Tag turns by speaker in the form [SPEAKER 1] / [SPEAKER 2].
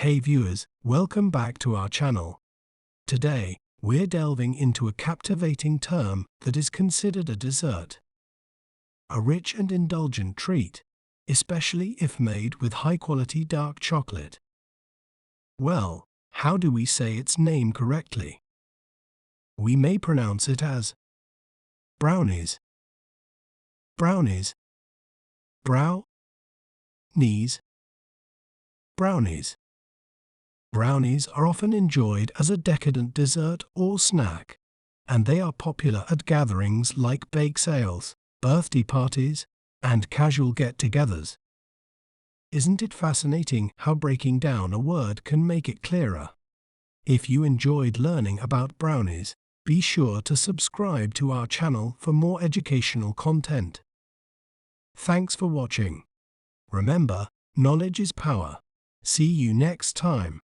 [SPEAKER 1] Hey viewers, welcome back to our channel. Today, we're delving into a captivating term that is considered a dessert. A rich and indulgent treat, especially if made with high-quality dark chocolate. Well, how do we say its name correctly? We may pronounce it as brownies, brownies, brow, knees, brownies. Brownies are often enjoyed as a decadent dessert or snack, and they are popular at gatherings like bake sales, birthday parties, and casual get-togethers. Isn't it fascinating how breaking down a word can make it clearer? If you enjoyed learning about brownies, be sure to subscribe to our channel for more educational content. Thanks for watching. Remember, knowledge is power. See you next time.